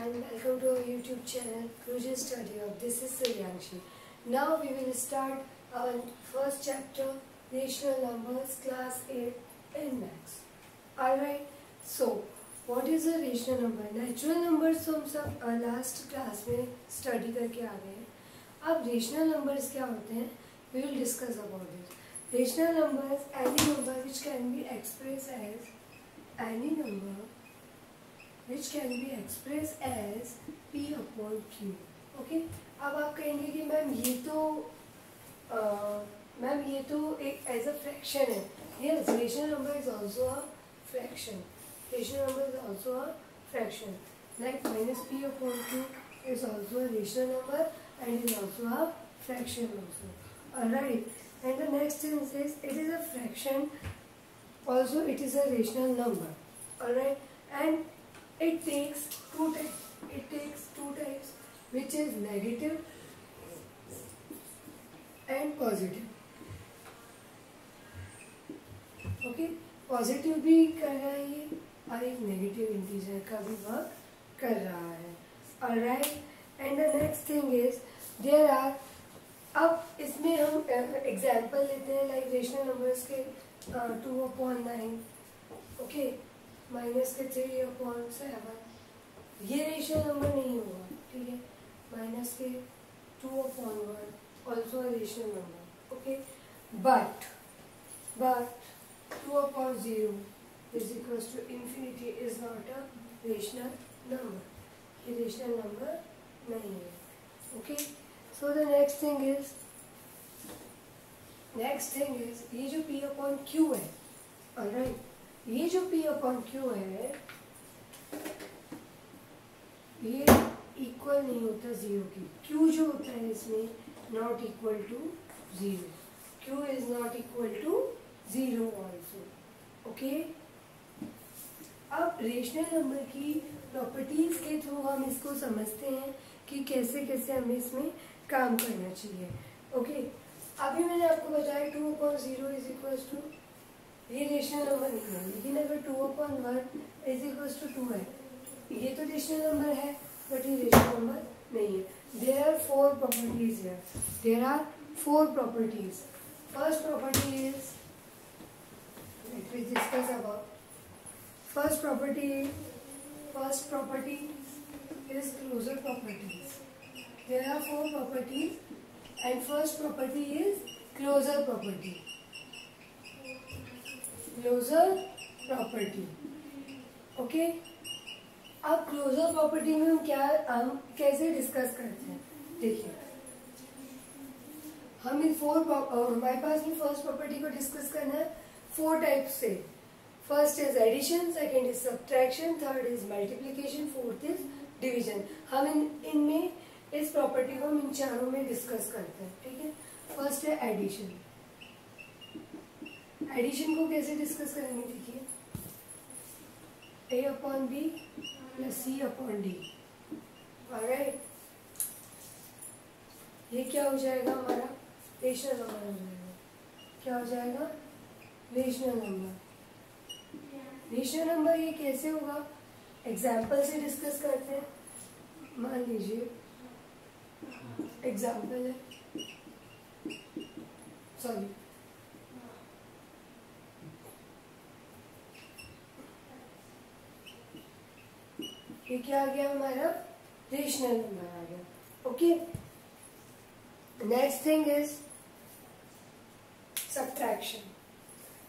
everyone, welcome to our YouTube channel Crucial Study of. This is Suryanshi. Now we will start our first chapter, Rational Numbers, Class 8 in Maths. Alright, so what is a rational number? Natural numbers तो हम सब last class में study करके आ गए हैं. अब rational numbers क्या होते हैं? We will discuss about it. Rational numbers, any number which can be expressed as any number which can be expressed as P upon Q. Okay? अब आप कहेंगे कि मैम ये तो एक एज अ फ्रैक्शन है. Yes, rational number is also a fraction. Rational number is also a fraction. Like minus P upon Q is also a rational number and is also a fraction also. Alright. And the next thing is it is a fraction. Also it is a rational number. Alright. And it takes two types, which is negative and positive. Okay, positive भी कर रहा है ये और एक negative integer का भी work कर रहा है. Alright. And the next thing is there are, अब इसमें हम एग्जांपल लेते हैं लाइक रेशनल नंबर्स के 2/9. ओके, माइनस के 3/7. ये रेशनल नंबर नहीं होगा. ठीक है, माइनस के 2/1 also rational number. Okay, but 2/0 is equals to infinity is not a rational number. ये rational number नहीं है. Okay, so the next thing is ये जो P upon Q है, alright, ये जो P upon Q है ये इक्वल नहीं होता जीरो की. Q जो होता है इसमें not equal to zero. Q is not equal to zero also. Okay, अब रेशनल नंबर की प्रॉपर्टीज के थ्रू हम इसको समझते हैं कि कैसे कैसे हमें इसमें काम करना चाहिए. ओके, अभी मैंने आपको बताया 2/0 इज इक्वल टू, ये रेशनल नंबर नहीं है, लेकिन अगर 2/1 इज इक्वल टू 2 है, ये तो रेशनल नंबर है बट ये रेशनल नंबर नहीं है. There are four properties here. There are four properties. First property is, let me discuss about first property is closure properties. There are four properties and first property is closure property. Okay, अब closure property में हम कैसे discuss करते हैं? देखिए, हम इन हमारे पास में फर्स्ट प्रॉपर्टी को डिस्कस करना है फोर टाइप से. First is addition, second is subtraction, third is multiplication, fourth is division. हम इनमें इस प्रॉपर्टी को हम इन चारों में डिस्कस करते हैं. ठीक है, फर्स्ट है एडिशन. एडिशन को कैसे डिस्कस करेंगे? देखिए, A/B प्लस C/D. ऑलराइट, ये क्या हो जाएगा? हमारा रेशनल नंबर हो जाएगा. क्या हो जाएगा? Rational number. रेशनल नंबर ये कैसे होगा? एग्जाम्पल से डिस्कस करते हैं. मान लीजिए एग्जाम्पल है, सॉरी, ये क्या आ गया? हमारा रेशनल नंबर आ गया. Okay, next thing is subtraction.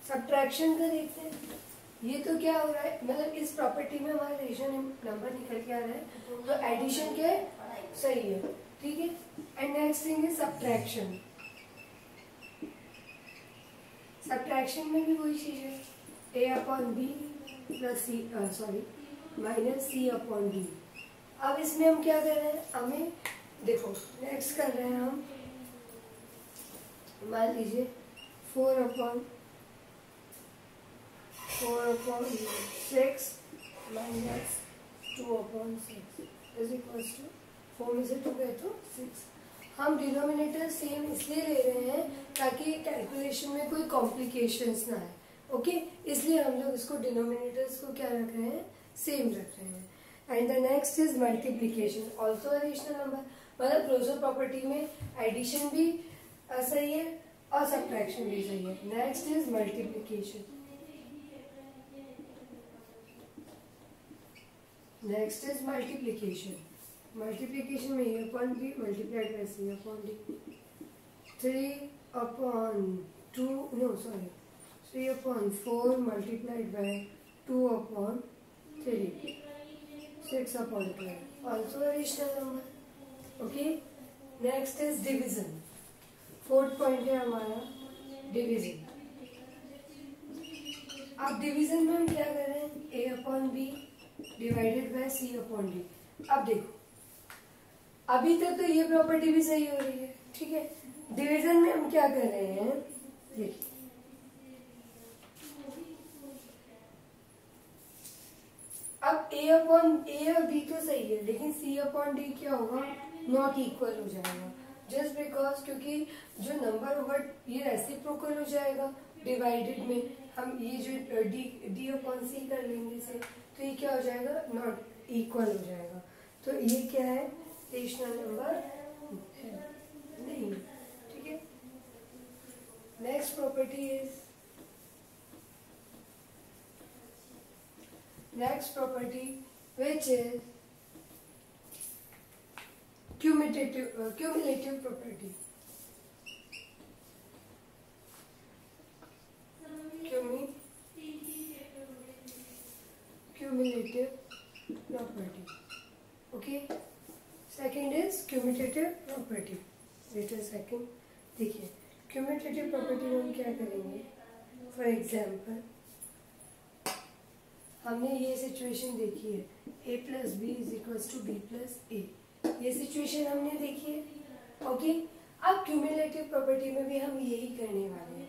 Subtraction का देखते हैं. ये तो क्या हो रहा है, मतलब इस प्रॉपर्टी में हमारा रेशनल नंबर निकल के आ रहा है, तो एडिशन क्या है? सही है. ठीक है, and next thing is subtraction. Subtraction में भी वही चीज है, A/B प्लस माइनस C/D. अब इसमें हम क्या कर रहे हैं? हमें देखो, नेक्स्ट कर रहे हैं हम, मान लीजिए 4/6 माइनस 2/6 इज इक्वल टू 4 में से 2 गए तो 6. हम डिनोमिनेटर सेम इसलिए ले रहे हैं ताकि कैलकुलेशन में कोई कॉम्प्लिकेशंस ना आए. ओके, इसलिए हम लोग इसको डिनोमिनेटर्स को क्या रख रहे हैं? सेम रख रहे हैं. And the next is multiplication, also a rational number. मतलब क्लोजर प्रॉपर्टी में एडिशन भी सही है और सब्ट्रैक्शन भी सही है। Next is multiplication. Next is multiplication. Multiplication में a upon B multiplied by c upon d. 3 upon 4 multiplied by 2 upon 3, 6 upon 12, also a rational number. Okay, next is division. Fourth point है हमारा division. अब division में हम क्या कर रहे हैं, a upon b divided by c upon d. अब देखो, अभी तक तो ये प्रॉपर्टी भी सही हो रही है, ठीक है। डिवीजन में हम क्या कर रहे हैं, देखिए अब ए और बी तो सही है, लेकिन सी अपॉन डी क्या होगा, नॉट इक्वल हो जाएगा। जस्ट बिकॉज, क्योंकि जो नंबर होगा ये रेसिप्रोकल हो जाएगा डिवाइडेड में। हम ये जो डी अपॉन सी कर लेंगे से, तो ये क्या हो जाएगा, नॉट इक्वल हो जाएगा। तो ये क्या है, रेशनल नंबर नहीं, ठीक है। Next property is, next property which is cumulative property. Cumulative property. Okay, second is commutative property. Wait a second, देखिए cumulative property में हम क्या करेंगे, for example हमने ये सिचुएशन देखी है, a plus b is equal to b plus a, ये सिचुएशन हमने देखी है। ओके, अब क्यूमुलेटिव प्रॉपर्टी में भी हम यही करने वाले हैं।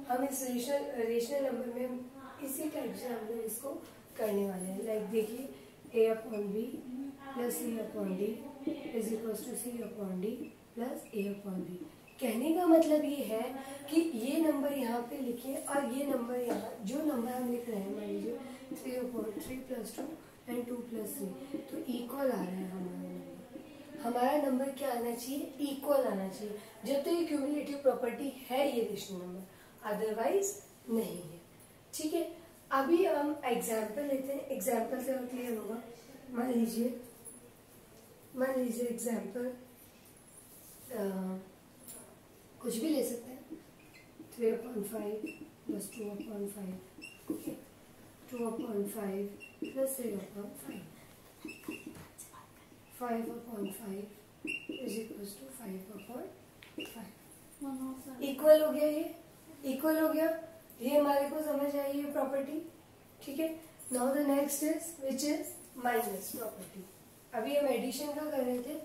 हम इस रेशनल नंबर में हम इसी टाइप से हम लोग इसको करने वाले हैं। लाइक देखिए, a upon B plus C upon D is equal to C upon D plus A upon B. कहने का मतलब ये है कि ये नंबर यहाँ पे लिखिए और ये नंबर यहाँ, जो नंबर हम लिख रहे हैं मान लीजिए 3 प्लस 2 एंड 2 प्लस 3, तो इक्वल आ रहा है हमारा नंबर। हमारा नंबर क्या आना चाहिए, इक्वल आना चाहिए। जब तो ये क्यूमुलेटिव प्रॉपर्टी है ये रेशनल नंबर, अदरवाइज नहीं है, ठीक है। अभी हम एग्जाम्पल लेते हैं, एग्जाम्पल से क्लियर होगा। मान लीजिए एग्जाम्पल कुछ भी ले सकते हैं, 3/5 plus 2/5, okay, 2/5 plus 3/5, 5/5 is equal to 5/5। इक्वल हो गया, ये इक्वल हो गया, ये हमारे को समझ आई ये प्रॉपर्टी, ठीक है। Now the next is which is minus property. अभी हम एडिशन का कर रहे थे,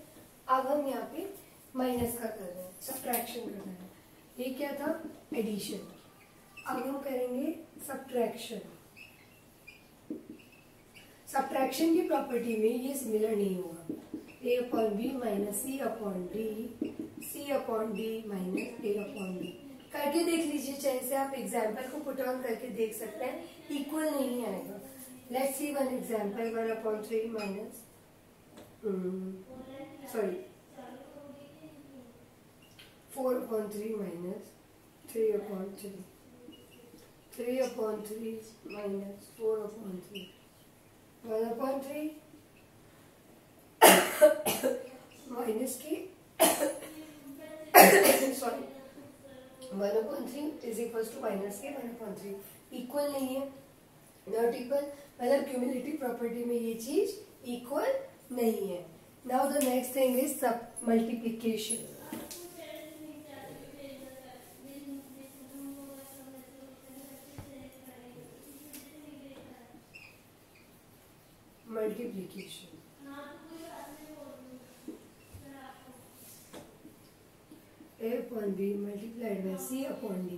अब हम यहाँ पे माइनस का कर रहे हैं, सब्ट्रैक्शन कर रहे हैं। ये क्या था, एडिशन। अब हम करेंगे सब्ट्रैक्शन। सब्ट्रैक्शन की प्रॉपर्टी में ये सिमिलर नहीं होगा, a upon B minus C upon D, C upon D minus a upon B. करके देख लीजिए, चाहे से आप एग्जाम्पल को पुट ऑन करके देख सकते हैं, इक्वल नहीं आएगा। Let's see one example, 1/3 minus 4/3 minus 3/3, 3/3 minus 4/3, 1/3 minus की 1/3 इज इक्वल टू माइनस के 1/3, इक्वल नहीं है, नॉट इक्वल। मतलब क्यूमुलेटिव प्रॉपर्टी में ये चीज इक्वल नहीं है। Now the next thing is सब multiplication. Multiplication a upon b multiplied by c upon d,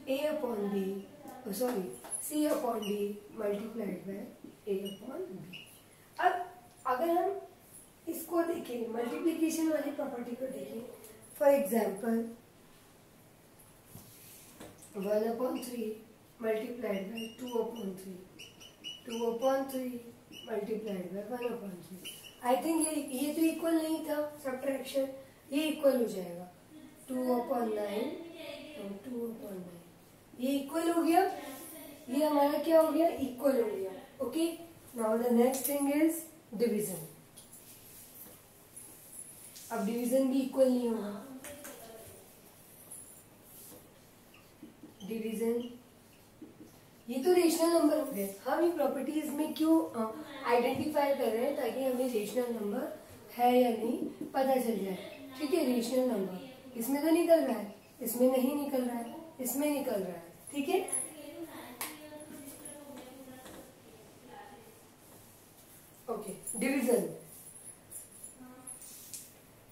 a upon b, c upon d multiplied by a upon b। अब अगर हम इसको देखें, मल्टीप्लीकेशन वाली प्रॉपर्टी को देखें, for example 1/3 multiplied by 2/3, 2/3 multiplied bye 1/3। I think ये तो इक्वल नहीं था सब्ट्रैक्शन, ये इक्वल हो जाएगा 2/9, 2/9 ये इक्वल हो गया, ये हमारा क्या हो गया, इक्वल हो गया। Okay, now the next thing is division. अब डिवीजन भी इक्वल नहीं होगा, डिवीजन ये तो रेशनल नंबर हो गए। हम ये प्रॉपर्टीज में क्यों आइडेंटिफाई कर रहे हैं, ताकि हमें रेशनल नंबर है या नहीं पता चल जाए। ठीक है, रेशनल नंबर इसमें तो निकल रहा है, इसमें नहीं निकल रहा है, इसमें निकल रहा है। ठीक है, okay, division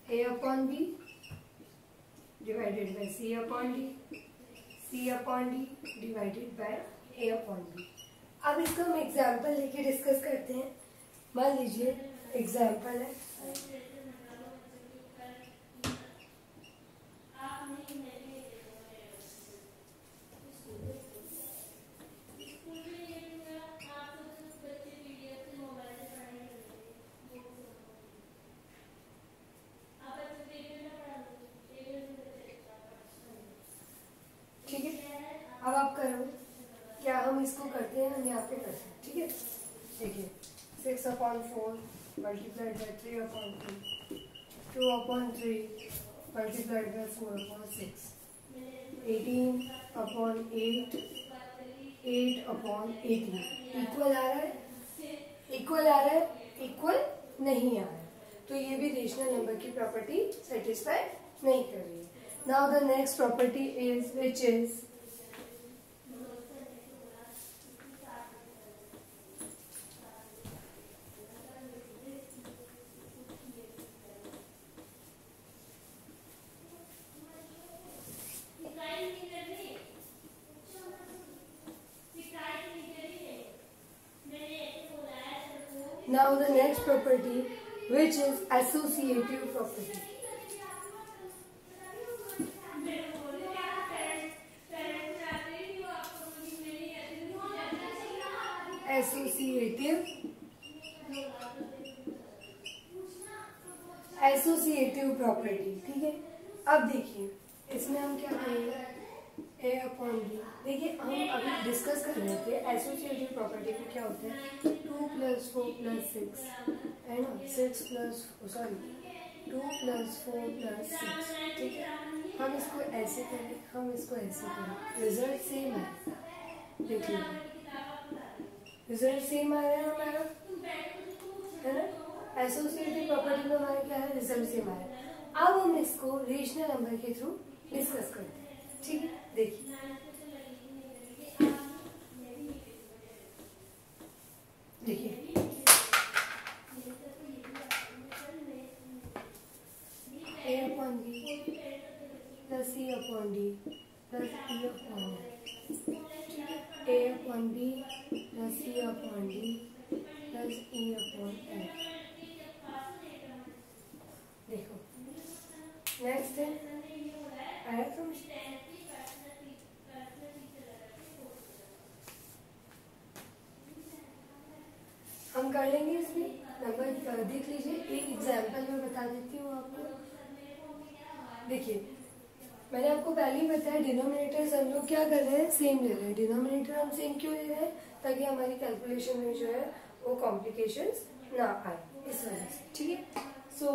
A/B divided by C/D, C/D divided by A/B। अब इसको हम एग्जाम्पल लेके डिस्कस करते हैं। मान लीजिए एग्जाम्पल है, ठीक है। अब आप करो, क्या हम इसको करते हैं, हम यहाँ पे करते हैं। ठीक है, देखिए 6/4 multiplied by 3/2, 2/3 multiplied by 4/6, 18/8, 8/18 equal आ रहा है, इक्वल आ रहा है, इक्वल नहीं आ रहा है, तो ये भी रेशनल नंबर की प्रॉपर्टी सेटिस्फाई नहीं कर रही है। Now the next property is which is now the next property which is associative property. Associative property. ठीक है, अब देखिए इसमें हम क्या करेंगे, A/B। देखिए हम अभी डिस्कस कर रहे थे एसोसिएटिव प्रॉपर्टी में क्या होता है, 2 + 4 + 6 है ना, 2 + 4 + 6। ठीक है, हम इसको ऐसे करें, हम इसको ऐसे करें, रिजल्ट सेम है। देख लीजिए रिजल्ट सेम आ रहा है हमारा, है ना। एसोसिएटिव प्रॉपर्टी में हमारा क्या है, रिजल्ट सेम आ रहा है। अब हम इसको रेशनल नंबर के थ्रू डिस्कस करते हैं। ठीक है, देखिए देखिए A/B + C/D + E/F। A/B + C/D + E/F। देखो नेक्स्ट है, आया समझ। हम कर लेंगे इसमें नंबर, देख लीजिए एक एग्जाम्पल में बता देती हूँ आपको। देखिए मैंने आपको पहले ही बताया, डिनोमिनेटर्स हम लोग क्या कर रहे हैं, सेम ले रहे हैं। डिनोमिनेटर हम सेम क्यों ले रहे हैं, ताकि हमारी कैलकुलेशन में जो है वो कॉम्प्लिकेशंस ना आए, इस वजह से। ठीक है, सो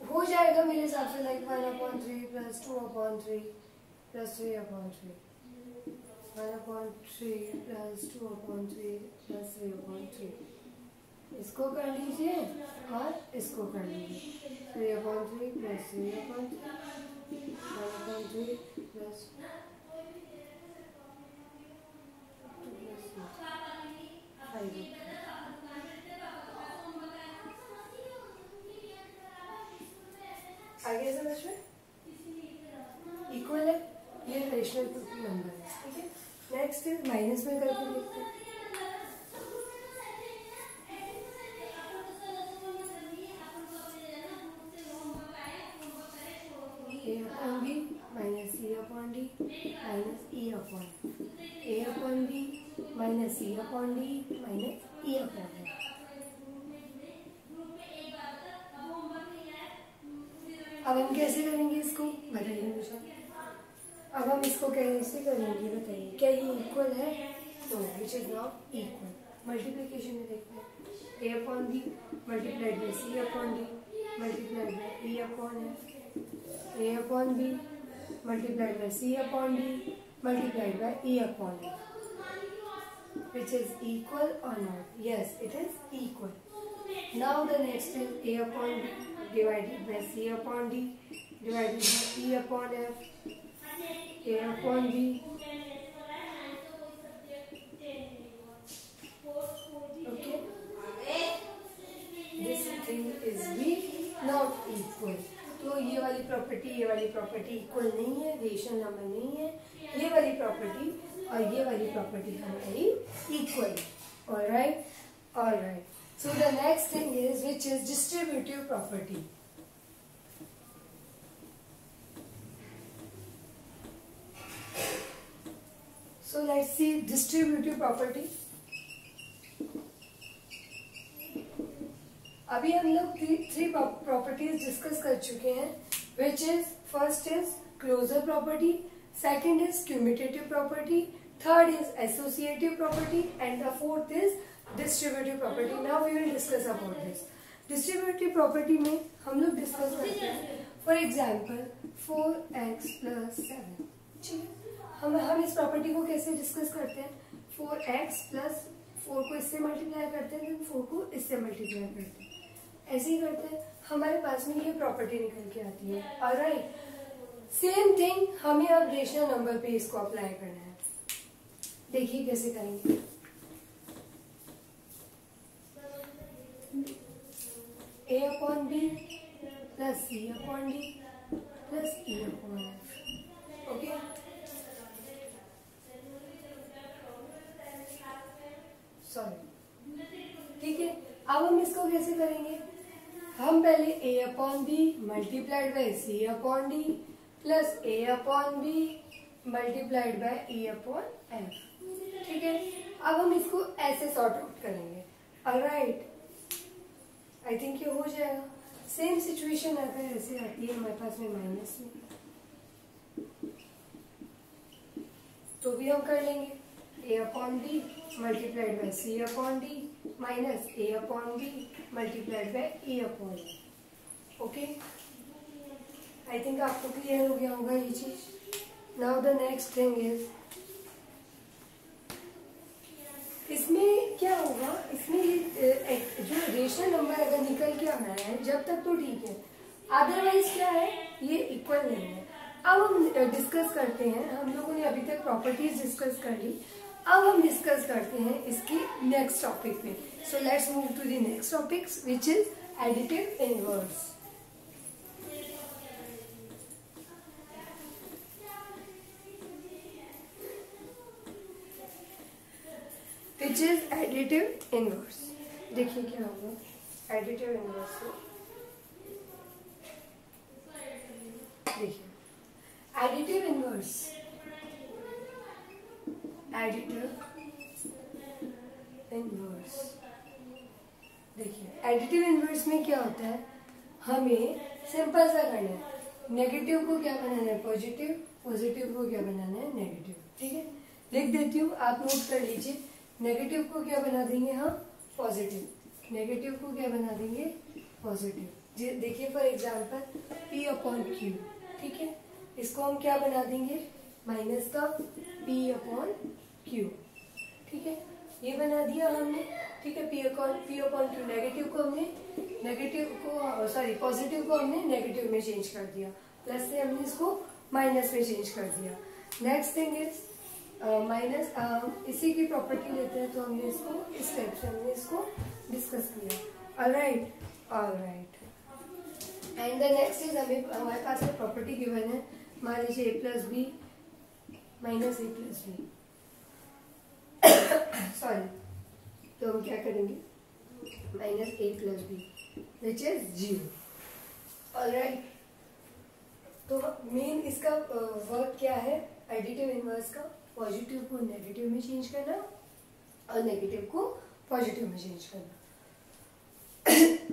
हो जाएगा मेरे हिसाब से लाइक 1/3 + 2/3 + 3/3, 1/3 + 2/3 + 3/3। इसको कर लीजिए और इसको कर लीजिए, 3/3 + 3/3, 1/3 + 5। आगे समझ में इक्वल है, ये रेशनल नंबर है। ठीक है, नेक्स्ट माइनस में करके लिखते हैं। A/B - C/D - E/F। A/B - C/D - E/F। अब हम कैसे करेंगे इसको बताइए मुझे। अब हम इसको कैसे करेंगे बताइए, क्या ये इक्वल है? No, which is not equal. Multiplication में देखते हैं, a upon B multiplied by C upon d multiplied by e upon f, a upon B multiplied by C upon d multiplied by e upon f, which is equal or not? Yes, it is equal. Now the next is a upon b divided by c upon d divided by e upon f, a upon b. Okay, this thing is b not equal. तो ये वाली property equal नहीं है, rational number नहीं है। ये वाली property और ये वाली प्रॉपर्टी हमारी equal. Alright, alright. So the next thing is which is distributive property. So let's see distributive property. अभी हम लोग थ्री प्रॉपर्टीज डिस्कस कर चुके हैं, which is first is closure property, second is commutative property, third is associative property, and the fourth is distributive property. Now we will discuss about this. Distributive property में हम लोग discuss करते हैं, for example 4x plus 7। ठीक है, हम इस property को कैसे डिस्कस करते हैं? 4x plus 4 को इससे मल्टीप्लाई करते हैं, then 4 को इससे मल्टीप्लाई करते हैं, ऐसे ही करते हैं। हमारे पास में ये प्रॉपर्टी निकल के आती है। ऑलराइट, सेम थिंग हमें अब रेशनल नंबर पे इसको अप्लाई करना है। देखिए कैसे करेंगे। a upon B plus C upon D plus E upon F. Okay, sorry, ठीक है। अब हम इसको कैसे करेंगे? हम पहले a upon B multiplied by C upon D plus A upon B multiplied by E upon F. ठीक है, अब हम इसको ऐसे सॉर्ट आउट करेंगे। ऑलराइट, आई थिंक ये हो जाएगा। सेम सिचुएशन अगर ऐसे आती है हमारे पास में माइनस में, तो भी हम कर लेंगे। A upon B multiplied by c upon D minus a upon B multiplied by E upon F. Okay, I think आपको क्लियर हो गया होगा ये चीज। Now the next thing is, इसमें क्या होगा? इसमें जो रेशनल नंबर अगर निकल के आना है जब तक तो ठीक है, अदरवाइज क्या है, ये इक्वल नहीं है। अब हम डिस्कस करते हैं, हम लोगों ने अभी तक प्रॉपर्टीज डिस्कस कर ली, अब हम डिस्कस करते हैं इसकी नेक्स्ट टॉपिक पे। So let's move to the next topics which is additive inverse. Which is additive inverse. देखिए क्या होगा एडिटिव इनवर्स से। देखिए एडिटिव इनवर्स, एडिटिव इनवर्स। देखिए एडिटिव इनवर्स में क्या होता है, हमें सिंपल सा करना है। नेगेटिव को क्या बनाना है पॉजिटिव, पॉजिटिव को क्या बनाना है नेगेटिव। ठीक है, लिख देती हूँ, आप नोट कर लीजिए। नेगेटिव को क्या बना देंगे हम पॉजिटिव, नेगेटिव को क्या बना देंगे पॉजिटिव। देखिए for example p upon Q. ठीक है, इसको हम क्या बना देंगे माइनस का p अपॉन क्यू। ठीक है, ये बना दिया हमने। ठीक है, p अपॉन क्यू। नेगेटिव को हमने पॉजिटिव को हमने नेगेटिव में चेंज कर दिया, प्लस से हमने इसको माइनस में चेंज कर दिया। नेक्स्ट थिंग इज माइनस, इसी की प्रॉपर्टी लेते हैं, तो हमने इसको इस टाइप से हमने इसको डिस्कस किया। Alright, alright. And the next is हमारे पास में प्रॉपर्टी गिवन है, मान लीजिए A plus B minus A plus B. Sorry, तो हम क्या करेंगे minus A plus B which is 0। Alright, तो मेन इसका वर्क क्या है एडिटिव इनवर्स का, पॉजिटिव को नेगेटिव में चेंज करना और नेगेटिव को पॉजिटिव में चेंज करना।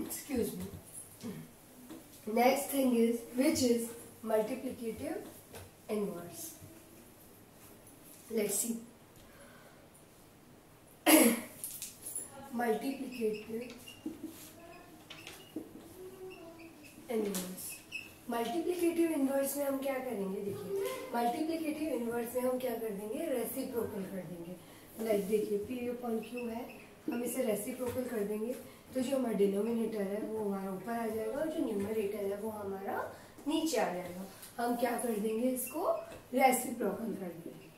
Excuse me. Next thing is, which is multiplicative inverse. Let's see. Multiplicative inverse. Multiplicative inverse में हम क्या करेंगे, देखिए मल्टीप्लिकेटिव इनवर्स में हम क्या कर देंगे, रेसिप्रोकल कर देंगे. लाइक देखिए पी अपॉन क्यू है, हम इसे रेसिप्रोकल कर देंगे तो जो हमारा डिनोमिनेटर है वो हमारा ऊपर आ जाएगा और जो न्यूमरेटर है वो हमारा नीचे आ जाएगा. हम क्या कर देंगे, इसको रेसिप्रोकल कर देंगे.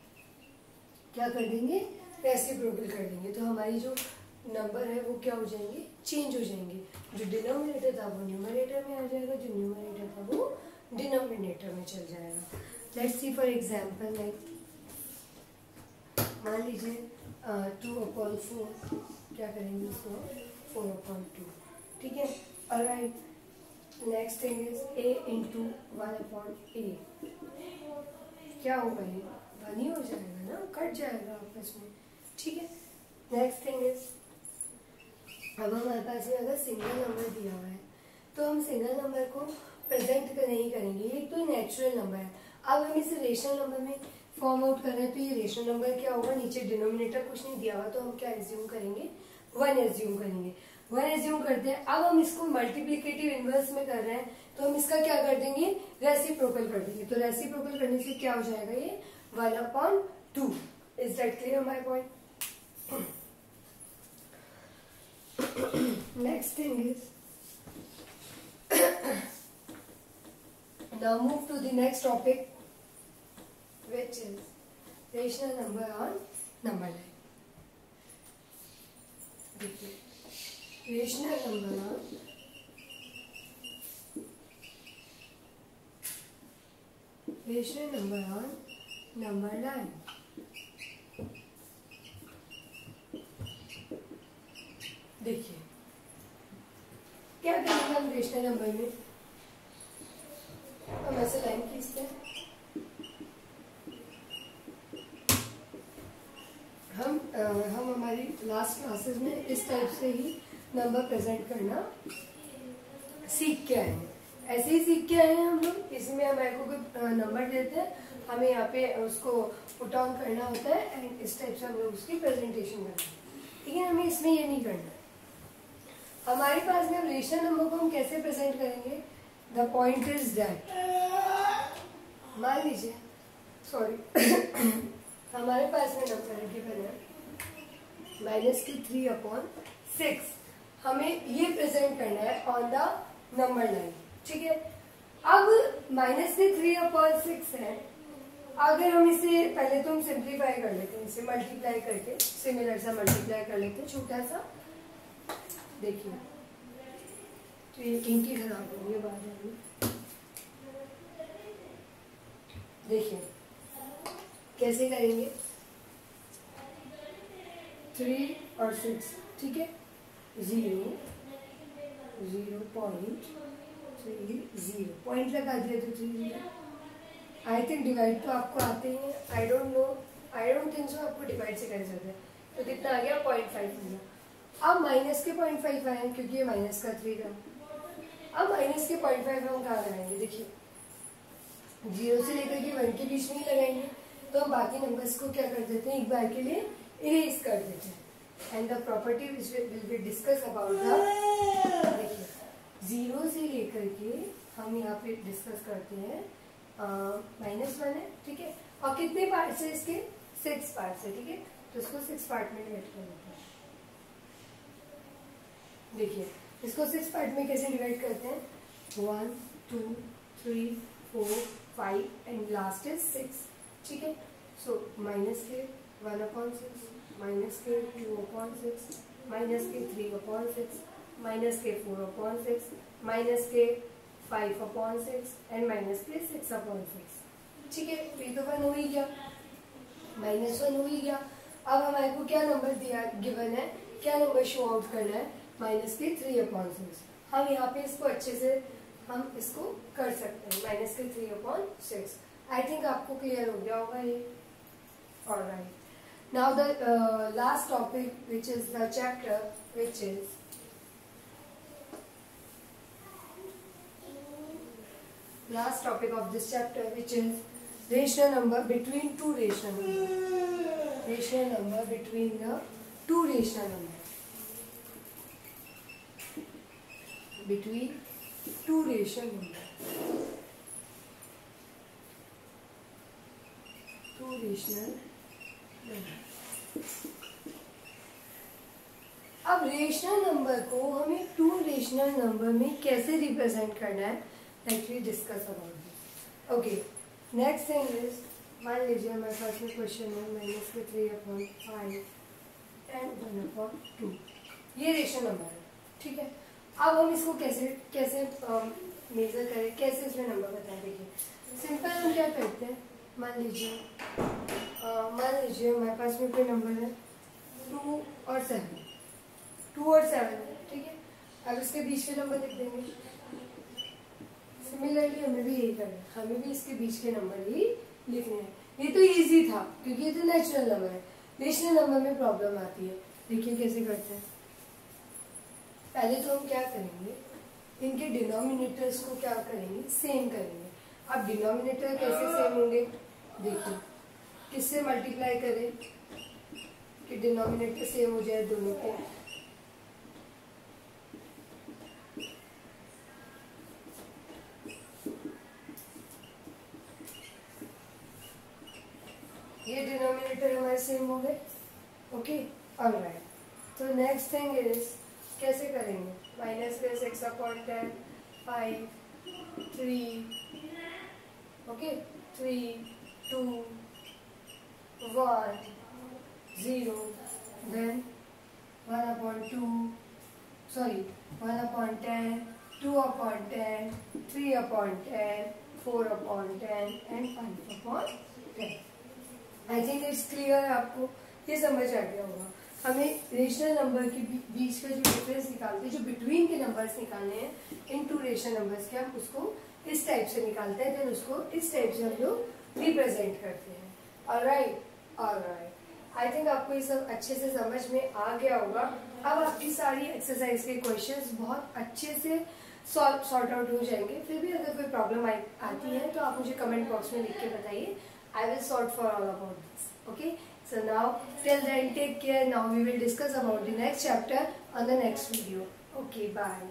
क्या कर देंगे, रेसिप्रोकल कर देंगे. तो हमारी जो नंबर है वो क्या हो जाएंगे, चेंज हो जाएंगे. जो डिनोमिनेटर था वो न्यूमरेटर में आ जाएगा, जो न्यूमरेटर था वो डिनोमिनेटर में चल जाएगा. Let's see for example, like मान लीजिए 2/4, क्या करेंगे इसको 4/2. ठीक है. Alright. Next thing is a into 1/a. क्या होगा, ये 1 ही हो जाएगा ना, कट जाएगा आपस में. ठीक है. नेक्स्ट थिंग इज, अब हमारे पास में अगर सिंगल नंबर दिया हुआ है तो हम सिंगल नंबर को प्रेजेंट नहीं करेंगे. ये तो नेचुरल नंबर है. अब हम इसे रेशनल नंबर में फॉर्म आउट कर रहे हैं तो ये रेशनल नंबर क्या होगा, नीचे डिनोमिनेटर कुछ नहीं दिया हुआ तो हम क्या एज्यूम करेंगे, 1 एज्यूम करेंगे. 1 एज्यूम करते हैं. अब हम इसको मल्टीप्लिकेटिव इनवर्स में कर रहे हैं तो हम इसका क्या कर देंगे, रेसिप्रोकल कर देंगे. तो रेसिप्रोकल करने से क्या हो जाएगा, ये 1/2. Is that clear my point? Next thing is, now move to the next topic, which is rational number on number line. देखिए rational number on number line. देखिए क्या करेंगे हम रेशनल नंबर में, हम ऐसे लाइन खींचते हैं. हम हमारी लास्ट क्लासेस में इस टाइप से ही नंबर प्रेजेंट करना सीख के आए हैं. ऐसे ही सीख के आए हैं हम लोग. इसमें हमारे को कोई नंबर देते हैं, हमें यहाँ पे उसको पुट ऑन करना होता है एंड इस टाइप से हम लोग उसकी प्रेजेंटेशन करते हैं. ठीक है. हमें इसमें ये नहीं करना. हमारे पास में रेशनल नंबर को हम कैसे प्रेजेंट करेंगे, द पॉइंट इज दैट, मान लीजिए हमारे पास में नंबर गिवन है -3/6. हमें ये प्रेजेंट करना है ऑन द नंबर लाइन. ठीक है. अब -3/6 है. अगर हम इसे पहले तो हम सिंप्लीफाई कर लेते हैं, इसे मल्टीप्लाई करके सिमिलर सा मल्टीप्लाई कर लेते हैं छोटा सा. देखिए तो ये इंक ही खराब हो गई बाद में. देखिए कैसे करेंगे, 3 और 6. ठीक है. 0.30 पॉइंट लगा दिया तो 3. आई थिंक डिवाइड तो आपको आते हैं, आई डोंट थिंक सो आपको डिवाइड से कर सकते हैं. तो कितना आ गया, 0.5. अब माइनस के 0.5 आए क्योंकि ये माइनस का 3 था. अब माइनस के 0.5 हम कहाँ लगाएंगे, देखिए 0 से लेकर के 1 के बीच में ही लगाएंगे. तो हम बाकी नंबर्स को क्या कर देते हैं, एक बार के लिए इरेज कर देते हैं. And the property which will be discuss about the, देखिए 0 से लेकर के हम यहाँ पे डिस्कस करते हैं -1 है. ठीक है. और कितने पार्ट्स है इसके, 6 पार्ट्स है. ठीक है. तो इसको 6 पार्ट में डिवाइड कर देते हैं. देखिए इसको 6 पार्ट में कैसे डिवाइड करते हैं, 1 2 3 4 5 एंड लास्ट इज 6. ठीक है. सो माइनस के 1/6, माइनस के 2/6, माइनस के 3/6, माइनस के 4/6, माइनस के 5/6 एंड माइनस के 6/6. ठीक है. तो ये तो 1 हो ही गया, -1 हो ही गया. अब हमारे को क्या नंबर दिया गिवन है, क्या नंबर शो आउट करना है, माइनस के 3/6. हम यहाँ पे इसको अच्छे से हम इसको कर सकते हैं, माइनस के 3/6. आई थिंक आपको क्लियर हो गया होगा ये. Alright. Now the last topic which is the chapter which is last topic of this chapter, which is rational number between two rational numbers. Rational number between the two rational numbers. Between two rational numbers. Two rational numbers. अब rational number को हमें two rational number में कैसे represent करना है, like we discuss about this. Okay, next thing is, मान लीजिए हमारे पास में क्वेश्चन है -3/5 एंड 1/2. ये रेशनल नंबर है, ठीक है. अब हम इसको कैसे कैसे मेजर करें, कैसे इसमें नंबर बताएं. देखिए सिंपल हम क्या करते हैं, मान लीजिए हमारे पास में कोई नंबर है 2 और 7. 2 और 7 है, ठीक है. अब इसके बीच के नंबर लिख देंगे. सिमिलरली हमें भी यही करना है, हमें भी इसके बीच के नंबर ही लिखने हैं. ये तो इजी था क्योंकि ये तो नेचुरल नंबर है. रेशनल नंबर में प्रॉब्लम आती है. देखिए कैसे करते हैं. पहले तो हम क्या करेंगे, इनके डिनोमिनेटर्स को क्या करेंगे, सेम करेंगे. अब डिनोमिनेटर कैसे सेम होंगे, देखिए किससे मल्टीप्लाई करें कि डिनोमिनेटर सेम हो जाए दोनों के. ये डिनोमिनेटर हमारे सेम हो गए. Okay, alright. तो नेक्स्ट थिंग इज कैसे करेंगे, -6/10 5 3 okay 3 2 1 0 then 1/2 sorry 1/10 2/10 3/10 4/10 and 5/10. I think it's clear. आपको ये समझ आ गया होगा. हमें रेशनल नंबर के बीच का जो डिफरेंस निकालते हैं, जो बिटवीन के नंबर्स निकालने हैं इन टू रेशनल नंबर्स के, हम उसको इस टाइप से निकालते हैं. देन उसको इस टाइप से हम लोग रिप्रेजेंट करते हैं. ऑलराइट. आई थिंक आपको ये सब अच्छे से समझ में आ गया होगा. अब आपकी सारी एक्सरसाइज के क्वेश्चंस बहुत अच्छे से सॉर्ट आउट हो जाएंगे. फिर भी अगर कोई प्रॉब्लम आती है तो आप मुझे कमेंट बॉक्स में लिख के बताइए. I will sort for all about this. Okay. So now till then take care. Now we will discuss about the next chapter on the next video. Okay. Bye.